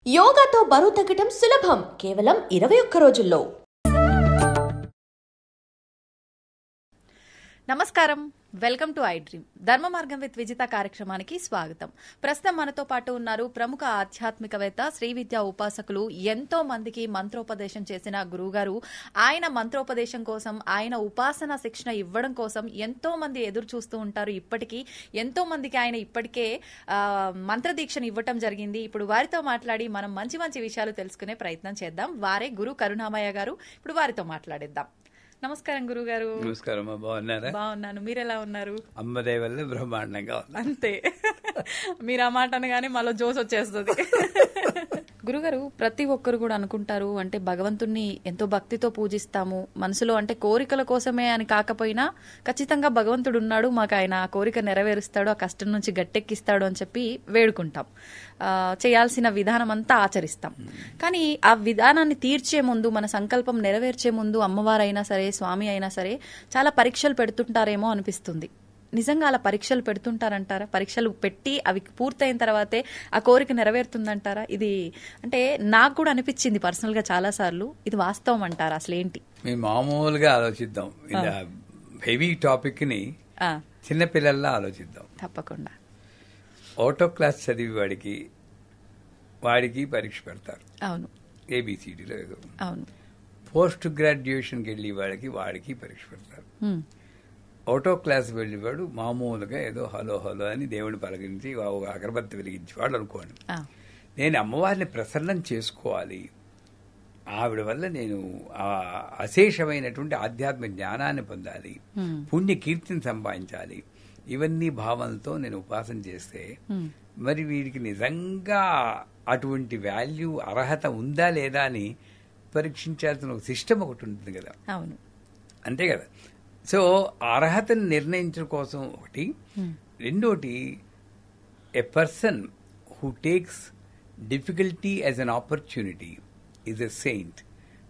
యోగాతో బరువు తగ్గటం సులభం కేవలం 21 రోజుల్లో. నమస్కారం, వెల్కమ్ టు ఐ డ్రీమ్. ధర్మ మార్గం విత్ విజిత కార్యక్రమానికి స్వాగతం. ప్రస్తుతం మనతో పాటు ఉన్నారు ప్రముఖ ఆధ్యాత్మికవేత్త, శ్రీ విద్యా ఉపాసకులు, ఎంతో మందికి మంత్రోపదేశం చేసిన గురువుగారు. ఆయన మంత్రోపదేశం కోసం, ఆయన ఉపాసన శిక్షణ ఇవ్వడం కోసం ఎంతో మంది ఎదురు చూస్తూ ఉంటారు. ఇప్పటికీ ఎంతో మందికి ఆయన ఇప్పటికే మంత్రదీక్షను ఇవ్వటం జరిగింది. ఇప్పుడు వారితో మాట్లాడి మనం మంచి మంచి విషయాలు తెలుసుకునే ప్రయత్నం చేద్దాం. వారే గురు కరుణామయ్య గారు. ఇప్పుడు వారితో మాట్లాడిద్దాం. నమస్కారం గురుగారు. నమస్కారం. బాగున్నారా? బాగున్నాను, మీరు ఎలా ఉన్నారు? అమ్మదే వల్ల బ్రహ్మాండంగా ఉంది. అంతే, మీరు ఆ మాట అనగానే మాలో జోస్ వచ్చేస్తుంది. గురుగారు, ప్రతి ఒక్కరు కూడా అనుకుంటారు, అంటే భగవంతుణ్ణి ఎంతో భక్తితో పూజిస్తాము, మనసులో అంటే కోరికల కోసమే అని కాకపోయినా ఖచ్చితంగా భగవంతుడు ఉన్నాడు, మాకు ఆయన ఆ కోరిక నెరవేరుస్తాడు, ఆ కష్టం నుంచి గట్టెక్కిస్తాడు అని చెప్పి వేడుకుంటాం, చేయాల్సిన విధానం అంతా ఆచరిస్తాం. కానీ ఆ విధానాన్ని తీర్చే ముందు, మన సంకల్పం నెరవేర్చే ముందు అమ్మవారైనా సరే, స్వామి అయినా సరే చాలా పరీక్షలు పెడుతుంటారేమో అనిపిస్తుంది. నిజంగా అలా పరీక్షలు పెడుతుంటారంటారా? పరీక్షలు పెట్టి అవి పూర్తయిన తర్వాతే ఆ కోరిక నెరవేరుతుందంటారా? ఇది అంటే నాకు కూడా అనిపించింది పర్సనల్ గా చాలా సార్లు. ఇది వాస్తవం అంటారా? అసలు ఏంటి? మేము మామూలుగా ఆలోచిద్దాం, ఇలా హెవీ టాపిక్ ని చిన్నపిల్లల్లా ఆలోచిద్దాం. తప్పకుండా. ఆటో క్లాస్ చదివి వాడికి పరీక్ష పెడతారు. అవును. ఏబిసిడిలో ఏదో. అవును. పోస్ట్ గ్రాడ్యుయేషన్కి వెళ్ళి వాడికి పరీక్ష పెడతారు. ఆటో క్లాస్ వెళ్ళేవాడు మామూలుగా ఏదో హలో హలో అని దేవుని పలకరించి ఒక అగరబత్తి వెలిగించేవాడు అనుకోండి. నేను అమ్మవారిని ప్రసన్నం చేసుకోవాలి, ఆవిడ వల్ల నేను అశేషమైనటువంటి ఆధ్యాత్మిక జ్ఞానాన్ని పొందాలి, పుణ్య కీర్తిని సంపాదించాలి, ఇవన్నీ భావనలతో నేను ఉపాసన చేస్తే మరి వీడికి నిజంగా అటువంటి వాల్యూ, అర్హత ఉందా లేదా అని పరీక్షించాల్సిన ఒక సిస్టమ్ ఒకటి ఉంటుంది కదా. అవును, అంతే కదా. సో అర్హతను నిర్ణయించడం కోసం ఒకటి. రెండోటి, a person who takes difficulty as an opportunity is a saint,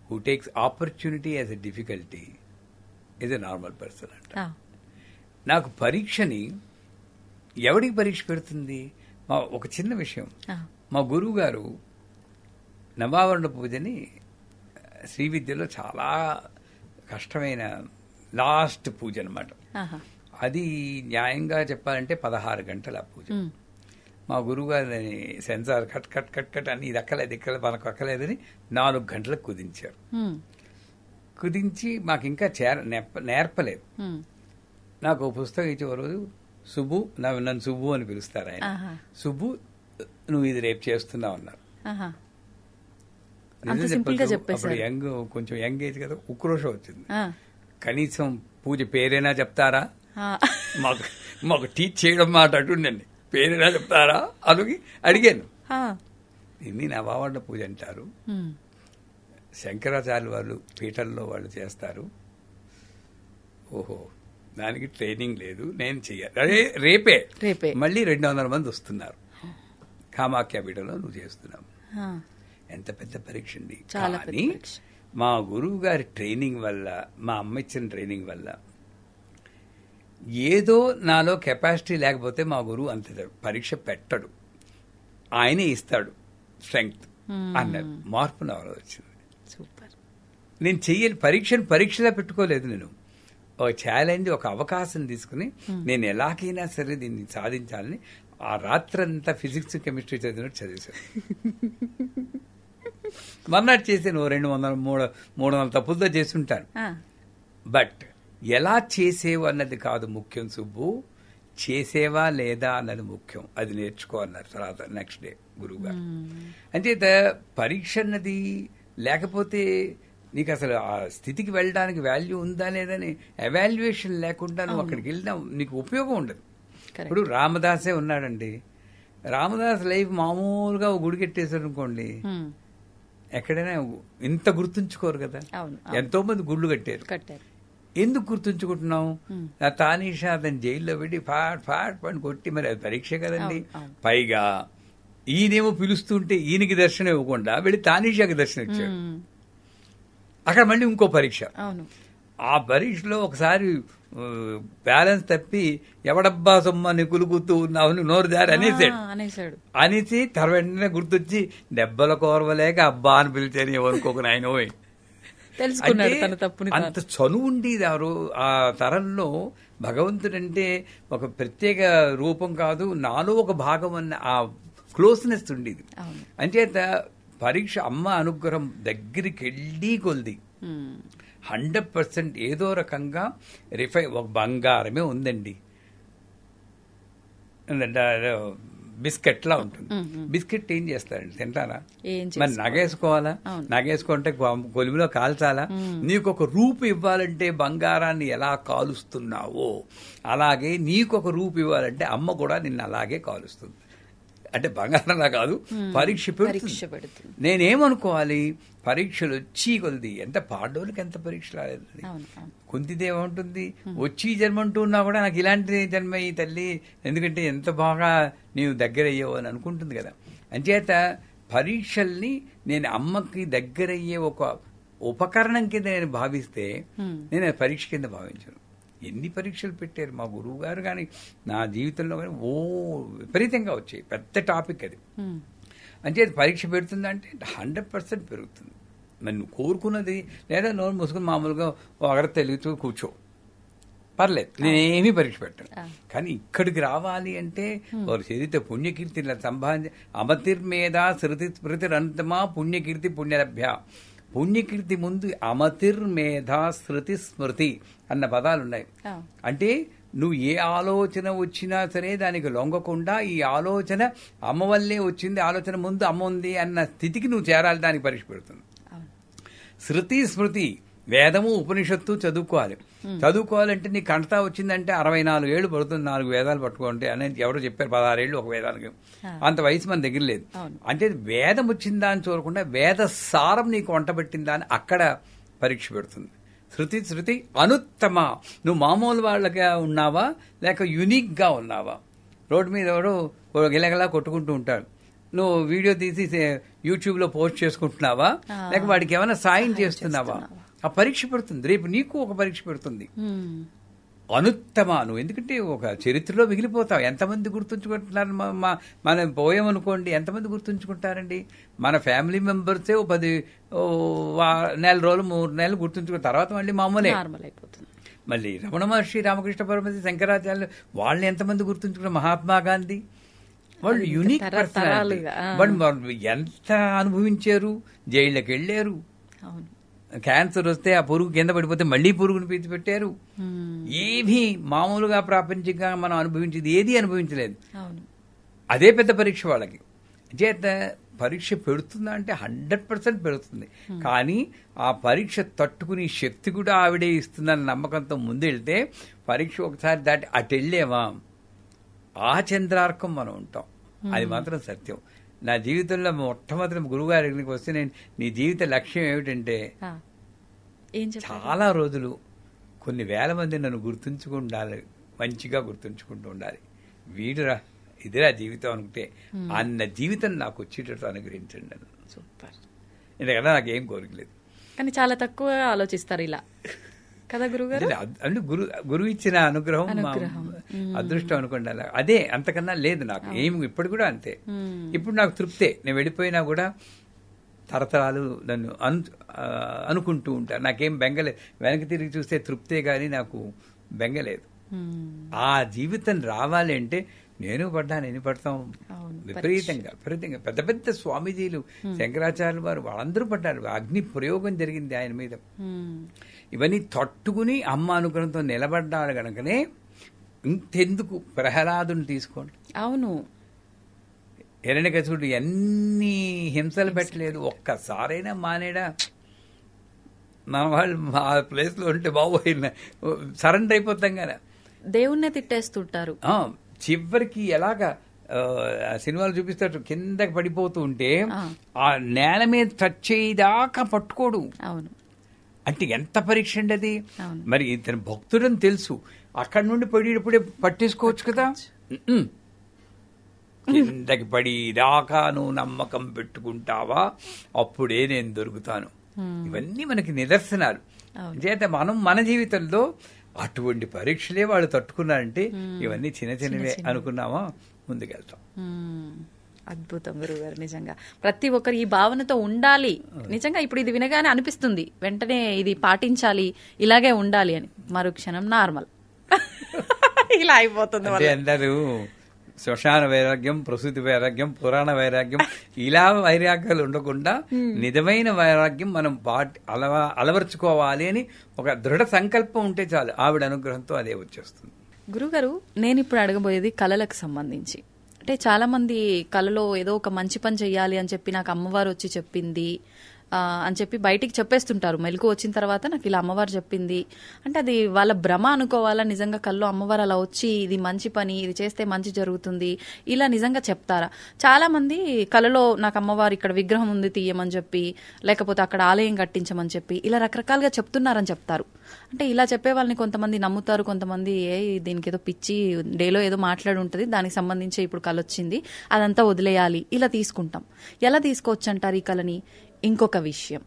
who takes opportunity as a difficulty is a normal person అంట. నాకు పరీక్షని ఎవడికి పరీక్ష పెడుతుంది? ఒక చిన్న విషయం, మా గురువు గారు నవావరణ పూజని శ్రీ విద్యలో చాలా కష్టమైన లాస్ట్ పూజ అనమాట. అది న్యాయంగా చెప్పాలంటే 16 గంటల పూజ. మా గురువు గారిని censor cut cut cut cut అని ఇది ఎక్కలేదు మనకు అక్కలేదని 4 గంటలకు కుదించారు. కుదించి మాకు ఇంకా నేర్పలేదు. నాకు పుస్తకం ఇచ్చే రోజు, సుబ్బు, నన్ను సుబ్బు అని పిలుస్తారు ఆయన, సుబ్బు నువ్వు ఇది రేపు చేస్తున్నావు అన్నారు. అప్పుడు కొంచెం యంగ్ ఏజ్ కదా, ఉక్రోషం వచ్చింది. కనీసం పూజ పేరైనా చెప్తారా, మాకు టీచ్ చేయడం మాట అటుండండి, పేరైనా చెప్తారా అని అడిగాను. దీన్ని నవావరణ పూజ అంటారు, శంకరాచార్య వాళ్ళు పీఠంలో వాళ్ళు చేస్తారు. ఓహో, దానికి ట్రైనింగ్ లేదు, నేను చెయ్యాలి. అదే రేపే మళ్ళీ 200 మంది వస్తున్నారు, కామాఖ్య పీఠంలో నువ్వు చేస్తున్నావు. ఎంత పెద్ద పరీక్ష అండి. కానీ మా గురువు గారి ట్రైనింగ్ వల్ల, మా అమ్మ ఇచ్చిన ట్రైనింగ్ వల్ల, ఏదో నాలో కెపాసిటీ లేకపోతే మా గురువు అంత పరీక్ష పెట్టడు, ఆయనే ఇస్తాడు స్ట్రెంగ్త్ అన్నారు. మార్పు నాలో వచ్చింది. సూపర్. నేను చెయ్యాలి, పరీక్షలా పెట్టుకోలేదు. నేను ఒక ఛాలెంజ్, ఒక అవకాశం తీసుకుని నేను ఎలాగైనా సరే దీన్ని సాధించాలని ఆ రాత్రంతా ఫిజిక్స్ కెమిస్ట్రీ చదివినట్టు చదివేశాను. మర్నాడు చేసే 200-300 తప్పులతో చేస్తుంటాను. బట్ ఎలా చేసేవు అన్నది కాదు ముఖ్యం సుబ్బు, చేసేవా లేదా అన్నది ముఖ్యం. అది నేర్చుకోవాలన్నారు తర్వాత నెక్స్ట్ డే గురువు గారు. అంచేత పరీక్ష అన్నది లేకపోతే నీకు అసలు ఆ స్థితికి వెళ్ళడానికి వాల్యూ ఉందా లేదని ఎవాల్యుయేషన్ లేకుండా నువ్వు అక్కడికి వెళ్ళినా నీకు ఉపయోగం ఉండదు. ఇప్పుడు రామదాసే ఉన్నాడండి, రామదాస్ లైఫ్ మామూలుగా గుడి కట్టేశారు అనుకోండి, ఎక్కడైనా ఇంత గుర్తుంచుకోరు కదా. ఎంతో మంది గుళ్ళు కట్టారు. ఎందుకు గుర్తుంచుకుంటున్నాం? తానీషా అతను జైల్లో పెట్టి ఫాట్ పని కొట్టి, మరి అది పరీక్ష కదండి. పైగా ఈయనేమో పిలుస్తుంటే ఈయనకి దర్శనం ఇవ్వకుండా వెళ్ళి తానీషాకి దర్శనం ఇచ్చాడు. అక్కడ మళ్ళీ ఇంకో పరీక్ష. ఆ పరీక్షలో ఒకసారి బ్యాలెన్స్ తప్పి ఎవడబ్బా సొమ్మని కులుకుతూ ఉన్నావు నోరు దారి అనేసాడు. అనేసి వెంటనే గుర్తొచ్చి దెబ్బల కోరవలేక అబ్బా అని పిలిచాను ఎవరుకోక నాయన తెలుసుకున్నాడు తన తప్పుని. అంత చనువు ఉండేది ఆ తరంలో. భగవంతుడంటే ఒక ప్రత్యేక రూపం కాదు, నాలో ఒక భాగం అన్న ఆ క్లోజ్నెస్ ఉండేది. అంచేత పరీక్ష అమ్మ అనుగ్రహం దగ్గరికి వెళ్ళి కొలిది 100% ఏదో రకంగా ఒక బంగారమే ఉందండి. బిస్కెట్ లా ఉంటుంది. బిస్కెట్ ఏం చేస్తారండి, తింటారా? మరి నగేసుకోవాలా? నగేసుకుంటే కొలిమిలో కాల్చాలా? నీకు ఒక రూపు ఇవ్వాలంటే బంగారాన్ని ఎలా కాలుస్తున్నావో అలాగే నీకు ఒక రూపు ఇవ్వాలంటే అమ్మ కూడా నిన్ను అలాగే కాలుస్తుంది. అంటే బంగారంలా కాదు, పరీక్ష పెడుతుంది. నేనేమనుకోవాలి, పరీక్షలు వచ్చి కొలిది ఎంత పాండవులకి ఎంత పరీక్ష రాలేదు. కుంతిదేవుంటుంది వచ్చి జన్మ అంటున్నా కూడా నాకు ఇలాంటి జన్మ ఈ తల్లి, ఎందుకంటే ఎంత బాగా నీవు దగ్గరయ్యావు అని అనుకుంటుంది కదా. అంచేత పరీక్షల్ని నేను అమ్మకి దగ్గరయ్యే ఒక ఉపకరణం కింద నేను భావిస్తే నేను పరీక్ష కింద భావించను. ఎన్ని పరీక్షలు పెట్టారు మా గురువు గారు కానీ నా జీవితంలో కానీ విపరీతంగా వచ్చాయి. పెద్ద టాపిక్ అది. అంటే పరీక్ష పెడుతుందంటే 100% పెరుగుతుంది. మరి నువ్వు కోరుకున్నది లేదా నోరు మూసుకుని మామూలుగా ఒకరి తెలుగుతూ కూర్చో, పర్లేదు, నేనేమీ పరీక్ష పెట్టాను. కానీ ఇక్కడికి రావాలి అంటే వారు చదివితే పుణ్యకీర్తి సంభాషణ అమతిర్మేధ శృతి స్మృతిరంతమా పుణ్యకీర్తి పుణ్యలభ్య. పుణ్యకీర్తి ముందు అమతిర్మేధ శృతి స్మృతి అన్న పదాలున్నాయి. అంటే నువ్వు ఏ ఆలోచన వచ్చినా సరే దానికి లొంగకుండా ఈ ఆలోచన అమ్మ వల్లే వచ్చింది, ఆలోచన ముందు అమ్మ ఉంది అన్న స్థితికి నువ్వు చేరాలి. దానికి పరీక్ష పెడుతుంది. శృతి స్మృతి వేదము ఉపనిషత్తు చదువుకోవాలంటే నీకు కంటతా వచ్చిందంటే 64 ఏళ్ళు పడుతుంది 4 వేదాలు పట్టుకోండి అని ఎవరో చెప్పారు. 16 ఏళ్ళు ఒక వేదానికి, అంత వయసు మన దగ్గర లేదు. అంటే వేదం వచ్చిందా అని చూడకుండా వేద సారం నీకు వంటబెట్టిందా అని అక్కడ పరీక్ష పెడుతుంది. శృతి అనుత్తమ, నువ్వు మామూలు వాళ్ళగా ఉన్నావా లేక యునిక్ గా ఉన్నావా? రోడ్డు మీద ఎవడో గిలగలా కొట్టుకుంటూ ఉంటాడు, నువ్వు వీడియో తీసి యూట్యూబ్ లో పోస్ట్ చేసుకుంటున్నావా లేక వాడికి ఏమైనా సాయం చేస్తున్నావా? ఆ పరీక్ష పెడుతుంది. రేపు నీకు ఒక పరీక్ష పెడుతుంది. అనుత్తమ నువ్వు, ఎందుకంటే ఒక చరిత్రలో మిగిలిపోతావు. ఎంతమంది గుర్తుంచుకుంటున్నారు? మనం పోయామనుకోండి, ఎంతమంది గుర్తుంచుకుంటారండి? మన ఫ్యామిలీ మెంబర్సే 10 నెల రోజులు 3 నెలలు గుర్తుంచుకున్న తర్వాత మళ్ళీ మామూలే అయిపోతుంది. మళ్ళీ రమణ మహర్షి, రామకృష్ణ పరమహంస, శంకరాచార్యులు వాళ్ళని ఎంతమంది గుర్తుంచుకున్నారు? మహాత్మా గాంధీ వాళ్ళు యూనిక్ పర్సనాలిటీ. వాళ్ళు ఎంత అనుభవించారు, జైళ్ళకి వెళ్ళారు. క్యాన్సర్ వస్తే ఆ పురుగు కింద పడిపోతే మళ్లీ పురుగును పీల్చి పెట్టారు. ఏమీ మామూలుగా ప్రాపంచికంగా మనం అనుభవించేది ఏది అనుభవించలేదు. అదే పెద్ద పరీక్ష వాళ్ళకి. చేత పరీక్ష పెడుతుందా అంటే 100% పెడుతుంది. కానీ ఆ పరీక్ష తట్టుకునే శక్తి కూడా ఆవిడే ఇస్తుందన్న నమ్మకంతో ముందెళ్తే పరీక్ష ఒకసారి దాటి అటు వెళ్ళేవా ఆ చంద్రార్కం మనం ఉంటాం. అది మాత్రం సత్యం. నా జీవితంలో మొట్టమొదటి గురువుగారి దగ్గరికి వస్తే నేను నీ జీవిత లక్ష్యం ఏమిటంటే చాలా రోజులు కొన్ని వేల మంది నన్ను గుర్తుంచుకుండాలి, మంచిగా గుర్తుంచుకుంటూ ఉండాలి. వీడురా ఇదిరా జీవితం అనుకుంటే అన్న జీవితం నాకు వచ్చేటట్టు అనుగ్రహించండి. సూపర్. ఎందుకంటే నాకేం కోరికలేదు. కానీ చాలా తక్కువ ఆలోచిస్తారు ఇలా కదా గురుగారు. అంటే గురువు ఇచ్చిన అనుగ్రహం అదృష్టం అనుకోండి. అలా అదే, అంతకన్నా లేదు నాకు ఏమి. ఇప్పుడు కూడా అంతే. ఇప్పుడు నాకు తృప్తే. నేను వెళ్ళిపోయినా కూడా తరతరాలు నన్ను అనుకుంటూ ఉంటారు. నాకేం బెంగలేదు. వెనక్కి తిరిగి చూస్తే తృప్తే గాని నాకు బెంగలేదు. ఆ జీవితం రావాలి అంటే నేను పడ్డాను, ఎన్ని పడతాం, విపరీతంగా పెద్ద పెద్ద స్వామీజీలు, శంకరాచార్యులు వారు వాళ్ళందరూ పడ్డారు. అగ్ని ప్రయోగం జరిగింది ఆయన మీద. ఇవన్నీ తట్టుకుని అమ్మ అనుగ్రహంతో నిలబడ్డాడు గనకనే ఇంతెందుకు ప్రహ్లాదుని తీసుకోండి. అవును, హిరణ్యకశిపుడు ఎన్ని హింసలు పెట్టలేదు, ఒక్కసారైనా మానేడా? మన వాళ్ళు మా ప్లేస్ లో ఉంటే బాబోయ్ సరెండర్ అయిపోతాం కదా. దేవుణ్ణే తిట్టేస్తుంటారు. చివరికి ఎలాగా సినిమాలు చూపిస్తాడు, కిందకి పడిపోతూ ఉంటే ఆ నేల మీద టచ్ చేయదాకా పట్టుకోడు. అవును, అంటే ఎంత పరీక్ష అండి అది. మరి ఇతను భక్తుడని తెలుసు, అక్కడి నుండి పడేటప్పుడే పట్టేసుకోవచ్చు కదా. కిందకి పడిదాకా నువ్వు నమ్మకం పెట్టుకుంటావా, అప్పుడే నేను దొరుకుతాను. ఇవన్నీ మనకి నిదర్శనాలు. చేత మనం మన జీవితంలో అటువంటి పరీక్షలే వాళ్ళు తట్టుకున్నారంటే ఇవన్నీ చిన్న చిన్నవే అనుకున్నామా ముందుకెళ్తాం. అద్భుతం గురుగారు, నిజంగా ప్రతి ఒక్కరు ఈ భావనతో ఉండాలి. నిజంగా ఇప్పుడు ఇది వినగానే అనిపిస్తుంది వెంటనే ఇది పాటించాలి, ఇలాగే ఉండాలి అని. మరుక్షణం నార్మల్ ఇలా అయిపోతుంది. అంటే అందరూ శ్మశాన వైరాగ్యం, ప్రసూతి వైరాగ్యం, పురాణ వైరాగ్యం ఇలా వైరాగ్యాలు ఉండకుండా నిజమైన వైరాగ్యం మనం అలవర్చుకోవాలి అని ఒక దృఢ సంకల్పం ఉంటే చాలు, ఆవిడ అనుగ్రహంతో అదే వచ్చేస్తుంది. గురుగారు, నేను ఇప్పుడు అడగబోయేది కళలకు సంబంధించి. అంటే చాలా మంది కళలో ఏదో ఒక మంచి పని చెయ్యాలి అని చెప్పి నాకు అమ్మవారు వచ్చి చెప్పింది అని చెప్పి బయటికి చెప్పేస్తుంటారు. మెలకు వచ్చిన తర్వాత నాకు ఇలా అమ్మవారు చెప్పింది అంటే అది వాళ్ళ భ్రమ అనుకోవాలా? నిజంగా కల్లో అమ్మవారు అలా వచ్చి ఇది మంచి పని, ఇది చేస్తే మంచి జరుగుతుంది ఇలా నిజంగా చెప్తారా? చాలా మంది కళలో నాకు అమ్మవారు ఇక్కడ విగ్రహం ఉంది తీయమని చెప్పి, లేకపోతే అక్కడ ఆలయం కట్టించమని చెప్పి ఇలా రకరకాలుగా చెప్తున్నారని చెప్తారు. అంటే ఇలా చెప్పే వాళ్ళని కొంతమంది నమ్ముతారు, కొంతమంది దీనికి ఏదో పిచ్చి డేలో ఏదో మాట్లాడి ఉంటుంది, దానికి సంబంధించి ఇప్పుడు కళ వచ్చింది అదంతా వదిలేయాలి ఇలా తీసుకుంటాం. ఎలా తీసుకోవచ్చు అంటారు ఈ కళని? ఇంకొక విషయం,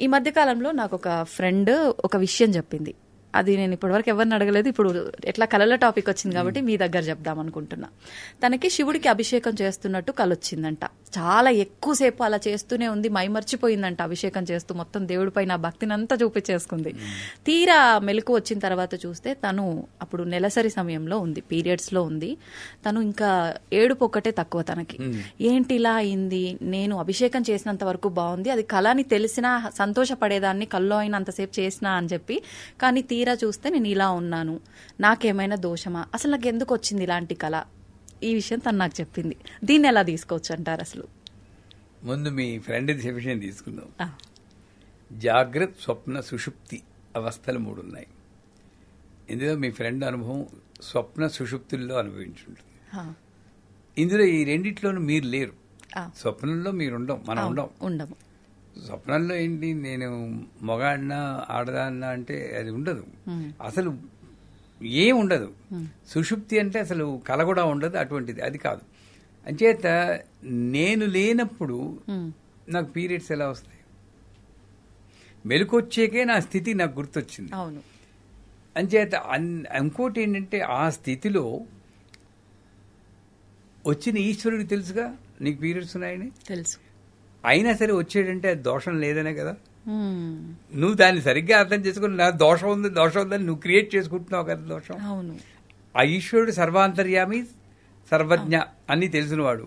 ఈ మధ్య కాలంలో నాకు ఒక ఫ్రెండ్ ఒక విషయం చెప్పింది. అది నేను ఇప్పటివరకు ఎవరిని అడగలేదు. ఇప్పుడు ఎట్లా కళల టాపిక్ వచ్చింది కాబట్టి మీ దగ్గర చెప్దాం అనుకుంటున్నా. తనకి శివుడికి అభిషేకం చేస్తున్నట్టు కళ వచ్చిందంట. చాలా ఎక్కువసేపు అలా చేస్తూనే ఉంది, మైమర్చిపోయిందంట అభిషేకం చేస్తూ. మొత్తం దేవుడిపై నా భక్తిని అంతా చూపించేసుకుంది. తీరా మెలకు వచ్చిన తర్వాత చూస్తే తను అప్పుడు నెలసరి సమయంలో ఉంది, పీరియడ్స్ లో ఉంది. తను ఇంకా ఏడుపు ఒక్కటే తక్కువ తనకి. ఏంటి ఇలా అయింది, నేను అభిషేకం చేసినంత వరకు బాగుంది, అది కళ అని తెలిసినా సంతోషపడేదాన్ని, కల్లో అయినా అంతసేపు చేసినా అని చెప్పి, కానీ తీరా చూస్తే నేను ఇలా ఉన్నాను, నాకేమైనా దోషమా, అసలు నాకు ఎందుకు వచ్చింది ఇలాంటి కళ, ఈ విషయం తను నాకు చెప్పింది. దీన్ని ఎలా తీసుకోవచ్చు అంటారు? అసలు ముందు మీ ఫ్రెండ్ విషయం తీసుకుందాం. జాగ్రత్త, స్వప్న, సుషుప్తి అవస్థలు 3 ఉన్నాయి. ఇందులో మీ ఫ్రెండ్ అనుభవం స్వప్న సుషుప్తుల్లో అనుభవించుంటుంది. ఇందులో ఈ రెండిట్లోనూ మీరు లేరు. స్వప్నంలో మీరు మనం ఉండము. స్వప్నంలో ఏంటి, నేను మగాడినా ఆడదాన్నా అంటే అది ఉండదు, అసలు ఏం ఉండదు. సుషుప్తి అంటే అసలు కల కూడా ఉండదు, అటువంటిది అది కాదు. అంచేత నేను లేనప్పుడు నాకు పీరియడ్స్ ఎలా వస్తాయి? మెలకొచ్చేకే నా స్థితి నాకు గుర్తొచ్చింది. అంచేత ఇంకోటి ఏంటంటే ఆ స్థితిలో వచ్చిన ఈశ్వరుడికి తెలుసుగా నీకు పీరియడ్స్ ఉన్నాయని తెలుసు. అయినా సరే వచ్చేటంటే అది దోషం లేదనే కదా. నువ్వు దాన్ని సరిగ్గా అర్థం చేసుకుని నా దోషం ఉందని నువ్వు క్రియేట్ చేసుకుంటున్నావు కదా దోషం. ఆ ఈశ్వరుడు సర్వాంతర్యామి, సర్వజ్ఞ అని తెలిసినవాడు.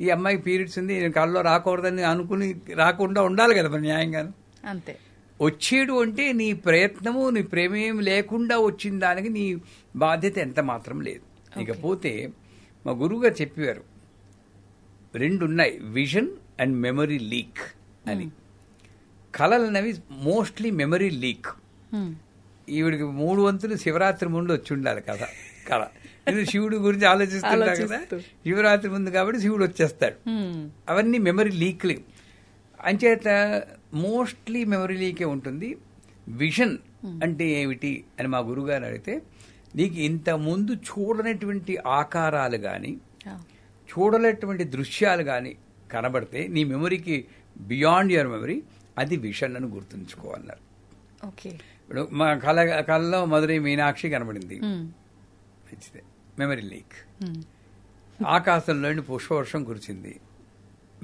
ఈ అమ్మాయికి పీరియడ్స్ ఉంది, నేను కళ్ళలో రాకూడదని అనుకుని రాకుండా ఉండాలి కదా మరి న్యాయంగాను. అంతే. వచ్చేడు అంటే నీ ప్రయత్నము, నీ ప్రేమేం లేకుండా వచ్చిన దానికి నీ బాధ్యత ఎంత మాత్రం లేదు. ఇకపోతే మా గురువుగారు చెప్పారు 2 ఉన్నాయి, విజన్ అండ్ మెమరీ లీక్ అని. కళలు అనేవి మోస్ట్లీ మెమరీ లీక్. ఈవిడికి 3 వంతులు శివరాత్రి ముందు వచ్చి ఉండాలి కథ కళ. ఇది శివుడి గురించి ఆలోచిస్తుంటా కదా, శివరాత్రి ముందు కాబట్టి శివుడు వచ్చేస్తాడు. అవన్నీ మెమరీ లీక్లు. అంచేత మోస్ట్లీ మెమరీ లీకే ఉంటుంది. విజన్ అంటే ఏమిటి అని మా గురుగారు అడిగితే, నీకు ఇంత ముందు చూడనటువంటి ఆకారాలు కానీ చూడలేటువంటి దృశ్యాలు కానీ కనబడితే నీ మెమరీకి బియాండ్ యువర్ మెమరీ, అది విషన్ అని గుర్తుంచుకోవాలన్నారు. ఇప్పుడు మా కళలో మధురై మీనాక్షి కనబడింది, మంచిదే, మెమరీ లీక్. ఆకాశంలోని పుష్పవర్షం కురిచింది,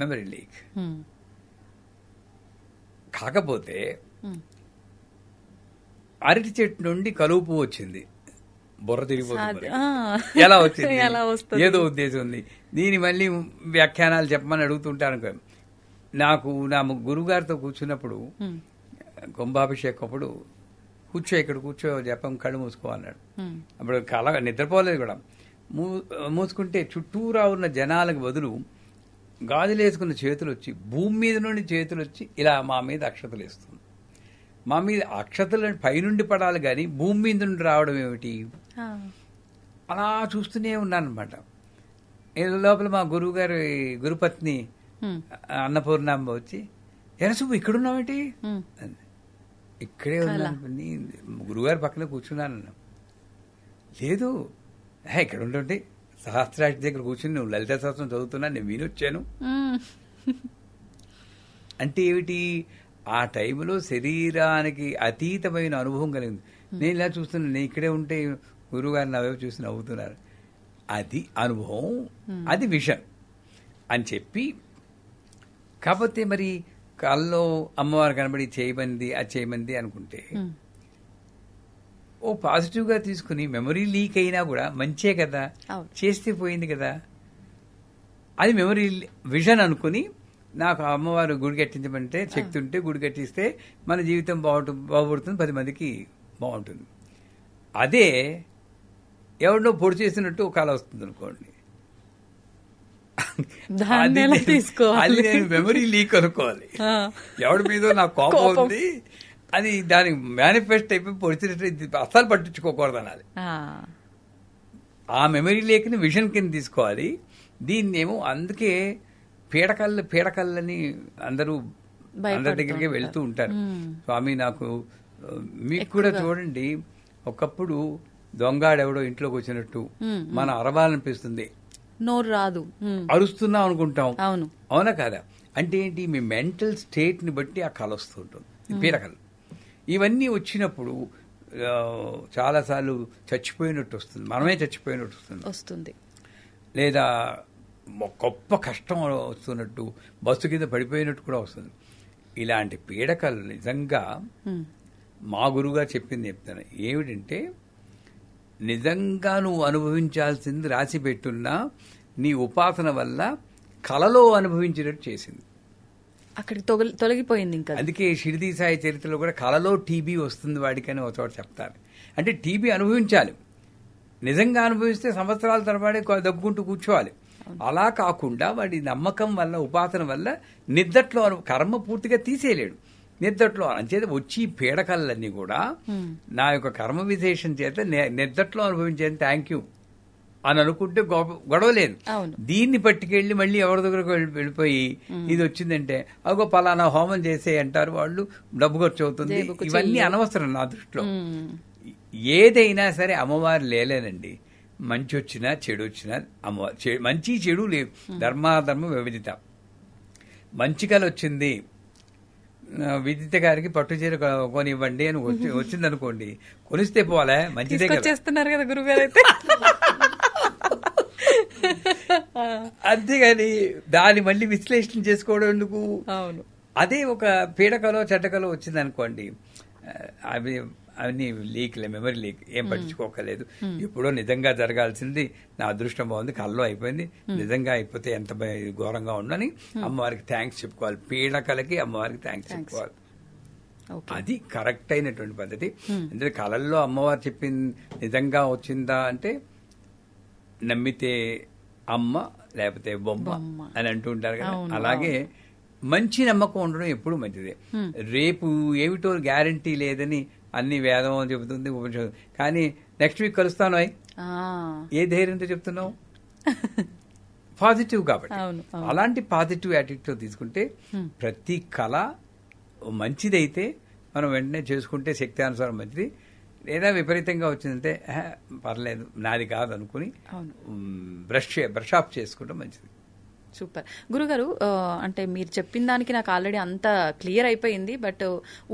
మెమరీ లీక్. కాకపోతే అరటి చెట్టు నుండి కలువు పువ్వు వచ్చింది, బుర్ర తిరిగిపోతుంది. ఎలా వచ్చింది? ఏదో ఉద్దేశం ఉంది. దీని మళ్ళీ వ్యాఖ్యానాలు చెప్పమని అడుగుతుంటాను. నాకు నా గురువుగారితో కూర్చున్నప్పుడు కుంభాభిషేకం అప్పుడు ఇక్కడ కూర్చో జపం, కళ్ళు మూసుకో అన్నాడు. అప్పుడు కళ నిద్రపోలేదు కూడా. మూసుకుంటే చుట్టూరా ఉన్న జనాలకు బదులు గాజులేసుకున్న చేతులు వచ్చి, భూమి మీద నుండి చేతులు వచ్చి ఇలా మా మీద అక్షతలు వేస్తుంది. మా మీద అక్షతలు పైనుండి పడాలి కానీ భూమి మీద నుండి రావడం ఏమిటి? అలా చూస్తూనే ఉన్నాను అనమాట. లోపల మా గురువు గారి గురుపత్ని అన్నపూర్ణాంబ వచ్చి, ఎరసుబ్బు ఇక్కడున్నావేంటి? ఇక్కడే ఉన్నాను, గురువుగారి పక్కన కూర్చున్నాను. లేదు, ఇక్కడ ఉంటుంటే సహస్రాష్ట్ర దగ్గర కూర్చుని నువ్వు లలిత సహస్రం చదువుతున్నా, నేను వినొచ్చాను. అంటే ఏమిటి? ఆ టైంలో శరీరానికి అతీతమైన అనుభవం కలిగింది. నేను ఇలా చూస్తున్నాను, నేను ఇక్కడే ఉంటే గురువుగారు నా వైపు చూసి నవ్వుతున్నారు. అది అనుభవం, అది విషన్ అని చెప్పి. కాకపోతే మరి కల్లో అమ్మవారు కనబడి చేయమంది, అది చేయమంది అనుకుంటే ఓ పాజిటివ్గా తీసుకుని మెమరీ లీక్ అయినా కూడా మంచే కదా, చేస్తే పోయింది కదా, అది మెమరీ విజన్ అనుకుని నాకు అమ్మవారు గుడి కట్టించమంటే శక్తి ఉంటే గుడి కట్టిస్తే మన జీవితం బాగుపడుతుంది, 10 మందికి బాగుంటుంది. అదే ఎవరినో పొడి చేసినట్టు ఒక కళ వస్తుంది అనుకోండి, అది నేను మెమరీ లీక్ అనుకోవాలి. ఎవడి మీద నాకు కోపం ఉంది అది దానికి మేనిఫెస్ట్ అయిపోయి పొడిచినట్టు అస్సలు పట్టించుకోకూడదు అనాలి. ఆ మెమరీ లేకని విజన్ కింద తీసుకోవాలి. దీన్నేమో అందుకే పీడకల్లని అందరూ అందరి దగ్గరికి వెళ్తూ ఉంటారు. స్వామి నాకు మీకు కూడా చూడండి, ఒకప్పుడు దొంగాడెవడో ఇంట్లోకి వచ్చినట్టు మనం అరవాలనిపిస్తుంది, నోరు రాదు, అరుస్తున్నాం అనుకుంటాం. అవునా కాదా? అంటే ఏంటి, మీ మెంటల్ స్టేట్ ని బట్టి ఆ కళ వస్తూ ఉంటుంది. పీడకలు ఇవన్నీ వచ్చినప్పుడు చాలాసార్లు చచ్చిపోయినట్టు వస్తుంది, మనమే చచ్చిపోయినట్టు వస్తుంది, లేదా గొప్ప కష్టం వస్తున్నట్టు, బస్సు కింద పడిపోయినట్టు కూడా వస్తుంది. ఇలాంటి పీడకలు నిజంగా మా గురువుగా చెప్తాను ఏమిటంటే, నిజంగా నువ్వు అనుభవించాల్సింది రాసి పెట్టున్నా నీ ఉపాసన వల్ల కలలో అనుభవించినట్టు చేసింది, అక్కడికి తొలగిపోయింది. ఇంకా అందుకే షిరిడి సాయి చరిత్రలో కూడా కలలో టీబీ వస్తుంది వాడికని ఒక చోట చెప్తారు. అంటే టీబీ అనుభవించాలి, నిజంగా అనుభవిస్తే సంవత్సరాల తరబడి దగ్గుకుంటూ కూర్చోవాలి. అలా కాకుండా వాడి నమ్మకం వల్ల, ఉపాసన వల్ల నిద్దట్లో కర్మ పూర్తిగా తీసేయలేడు, నిద్దట్లో అంచేత వచ్చి పీడకలన్నీ కూడా నా యొక్క కర్మ విశేషం చేత నిద్దట్లో అనుభవించేది, థ్యాంక్ యూ అని అనుకుంటే గొడవ లేదు. దీన్ని పట్టుకెళ్ళి మళ్ళీ ఎవరి దగ్గరకు వెళ్ళిపోయి ఇది వచ్చిందంటే అగో పలానా హోమం చేసే అంటారు వాళ్ళు, డబ్బు ఖర్చు అవుతుంది, ఇవన్నీ అనవసరం నా దృష్టిలో. ఏదైనా సరే అమ్మవారు లేలేనండి, మంచి వచ్చినా చెడు వచ్చినా అమ్మవారు, మంచి చెడు లేవు, ధర్మాధర్మ వివిధత. మంచి కళ వచ్చింది, విదిత గారికి పట్టు చీర కొనివ్వండి అని వచ్చింది అనుకోండి, కొనిస్తే పోలే, మంచిదే చేస్తున్నారు కదా గురుగారు అయితే. అంతేగాని దాన్ని మళ్ళీ విశ్లేషణ చేసుకోవడం ఎందుకు? అవును, అదే ఒక పీడకలో చెడ్డకలో వచ్చింది అనుకోండి, అవన్నీ లీక్లే, మెమరీ లీక్, ఏం పట్టించుకోకలేదు. ఎప్పుడో నిజంగా జరగాల్సింది నా అదృష్టం బాగుంది, కల్లో అయిపోయింది, నిజంగా అయిపోతే ఎంత ఘోరంగా ఉండని అమ్మవారికి థ్యాంక్స్ చెప్పుకోవాలి. పీడకలకి అమ్మవారికి థ్యాంక్స్ చెప్పుకోవాలి, అది కరెక్ట్ అయినటువంటి పద్ధతి. ఎందుకంటే కళల్లో అమ్మవారు చెప్పింది నిజంగా వచ్చిందా అంటే నమ్మితే అమ్మ లేకపోతే బొమ్మ అని అంటూ ఉంటారు కదా, అలాగే మంచి నమ్మకం ఉండడం ఎప్పుడు మంచిదే. రేపు ఏమిటో గ్యారంటీ లేదని అన్ని వేదం చెబుతుంది, ఉపనిషత్తు, కానీ నెక్స్ట్ వీక్ కలుస్తాను ఏ ధైర్యంతో చెప్తున్నావు? పాజిటివ్ కాబట్టి. అలాంటి పాజిటివ్ యాటిట్యూడ్ తీసుకుంటే ప్రతి కళ మంచిదైతే మనం వెంటనే చేసుకుంటే శక్తి అనుసారం మంచిది, లేదా విపరీతంగా వచ్చిందంటే పర్లేదు నాది కాదు అనుకుని బ్రష్ ఆఫ్ చేసుకోవడం మంచిది. సూపర్ గురుగారు, అంటే మీరు చెప్పిన దానికి నాకు ఆల్రెడీ అంత క్లియర్ అయిపోయింది. బట్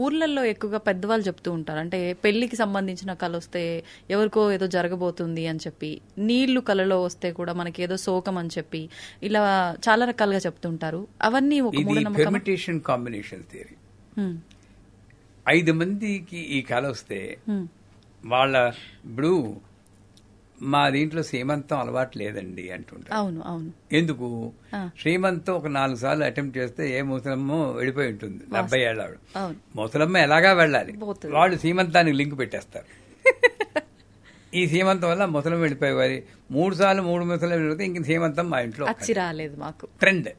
ఊర్లలో ఎక్కువగా పెద్దవాళ్ళు చెప్తూ ఉంటారు, అంటే పెళ్లికి సంబంధించిన కళ వస్తే ఎవరికో ఏదో జరగబోతుంది అని చెప్పి, నీళ్లు కళలో వస్తే కూడా మనకి ఏదో శోకం అని చెప్పి, ఇలా చాలా రకాలుగా చెప్తుంటారు. అవన్నీ ఒక పెర్మిటేషన్ కాంబినేషన్ థియరీ. 5 మందికి ఈ కళ వస్తే వాళ్ళ ఇప్పుడు మా దీంట్లో శ్రీమంతం అలవాటు లేదండి అంటుంటారు. అవును అవును. ఎందుకు? శ్రీమంతం ఒక 4 సార్లు అటెంప్ట్ చేస్తే ఏ ముసలమ్మ వెళ్ళిపోయి ఉంటుంది, 70 ఏళ్ళ ఆవిడ. ముసలమ్మ ఎలాగా వెళ్ళాలి, వాళ్ళు శ్రీమంతానికి లింక్ పెట్టేస్తారు. ఈ శ్రీమంతం వల్ల ముసలం వెళ్ళిపోయేవారి 3 సార్లు 3 ముసలం వెళ్ళిపోతే ఇంక శ్రీమంతం మా ఇంట్లో రాలేదు, మాకు ట్రెండ్.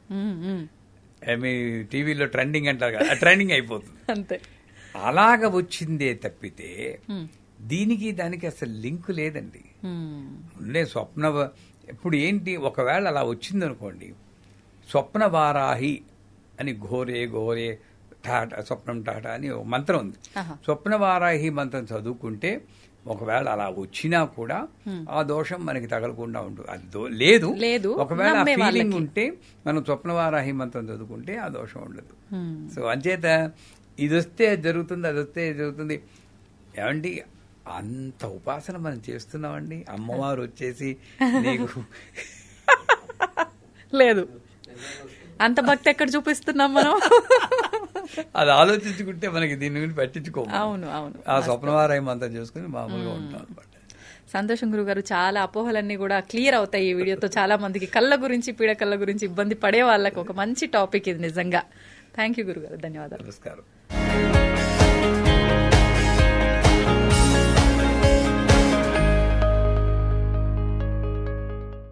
మీ టీవీలో ట్రెండింగ్ అంటారు కదా, ట్రెండింగ్ అయిపోతుంది అంతే. అలాగ వచ్చిందే తప్పితే దీనికి దానికి అసలు లింక్ లేదండి. ఉండే స్వప్న ఇప్పుడు ఏంటి, ఒకవేళ అలా వచ్చిందనుకోండి, స్వప్న వారాహి అని ఘోరే ఘోరే టాటా స్వప్నం టాటా అని ఒక మంత్రం ఉంది. స్వప్న వారాహి మంత్రం చదువుకుంటే ఒకవేళ అలా వచ్చినా కూడా ఆ దోషం మనకి తగలకుండా ఉంటుంది. అది లేదు ఒకవేళ ఆ ఫీలింగ్ ఉంటే మనం స్వప్నవారాహి మంత్రం చదువుకుంటే ఆ దోషం ఉండదు. సో అంచేత ఇది వస్తే జరుగుతుంది, అది వస్తే జరుగుతుంది. ఏమండి అంత ఉపాసన మనం చేస్తున్నామండి, అమ్మవారు వచ్చేసి నీకు లేదు అంత భక్తి ఎక్కడ చూపిస్తున్నాం మనం? అది ఆలోచించుకుంటే మనకి దీని గురించి పట్టించుకోము. అవును అవును, ఆ స్వప్నవారాయం అంతా చేసుకుని మామూలుగా ఉంటాం అనమాట. సంతోషం గురుగారు, చాలా అపోహలన్నీ కూడా క్లియర్ అవుతాయి ఈ వీడియోతో. చాలా మందికి కళ్ళ గురించి, పీడకళ్ళ గురించి ఇబ్బంది పడే వాళ్ళకి ఒక మంచి టాపిక్ ఇది నిజంగా. థ్యాంక్ యూ గురుగారు, ధన్యవాదాలు. నమస్కారం.